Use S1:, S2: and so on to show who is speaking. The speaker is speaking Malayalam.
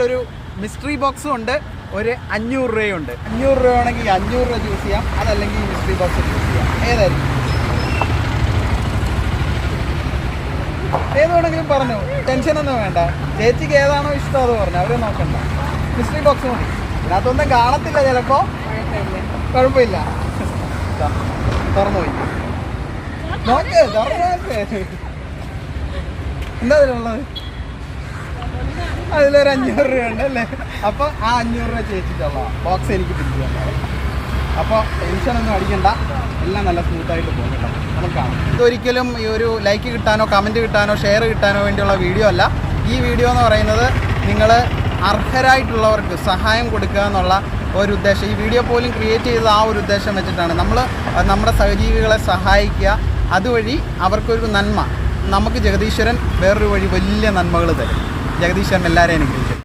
S1: ഒരു മിസ്റ്ററി ബോക്സും ഉണ്ട്, ഒരു 500 രൂപയുണ്ട്. 500 രൂപ ആണെങ്കിൽ 500 രൂപ ചൂസ് ചെയ്യാം, അതല്ലെങ്കിൽ ഈ മിസ്റ്ററി ബോക്സ് ചൂസ് ചെയ്യാം. ഏതായിരിക്കും? ഏത് വേണമെങ്കിലും പറഞ്ഞു, ടെൻഷനൊന്നും വേണ്ട. ചേച്ചിക്ക് ഏതാണോ ഇഷ്ടം അത് പറഞ്ഞു, അവരെ നോക്കണ്ട. മിസ്റ്ററി ബോക്സ് മതി. ഇതിനകത്തൊന്നും കാണത്തില്ല, ചിലപ്പോൾ കുഴപ്പമില്ല. തുറന്നു പോയി നോക്ക്, തുറന്നു നോക്ക്. എന്താ അതിലുള്ളത്? അതിലൊരു 500 രൂപ ഉണ്ട് അല്ലേ? അപ്പോൾ ആ 500 രൂപ ചേച്ചിട്ടുള്ള ബോക്സ് എനിക്ക് പിടിച്ചു. അപ്പോൾ ടെൻഷനൊന്നും അടിക്കണ്ട, എല്ലാം നല്ല സ്മൂത്തായിട്ട് പോകും കേട്ടോ. നമുക്ക് കാണാം. ഇതൊരിക്കലും ഈ ഒരു ലൈക്ക് കിട്ടാനോ കമൻറ്റ് കിട്ടാനോ ഷെയർ കിട്ടാനോ വേണ്ടിയുള്ള വീഡിയോ അല്ല. ഈ വീഡിയോ എന്ന് പറയുന്നത് നിങ്ങൾ അർഹരായിട്ടുള്ളവർക്ക് സഹായം കൊടുക്കുക എന്നുള്ള ഒരു ഉദ്ദേശം, ഈ വീഡിയോ പോലും ക്രിയേറ്റ് ചെയ്തത് ആ ഒരു ഉദ്ദേശം വെച്ചിട്ടാണ്. നമ്മൾ നമ്മുടെ സഹജീവികളെ സഹായിക്കുക, അതുവഴി അവർക്കൊരു നന്മ. നമുക്ക് ജഗദീശ്വരൻ വേറൊരു വഴി വലിയ നന്മകൾ തരും. ജഗദീശ്വരൻ എല്ലാവരെയും അനുഗ്രഹിക്കും.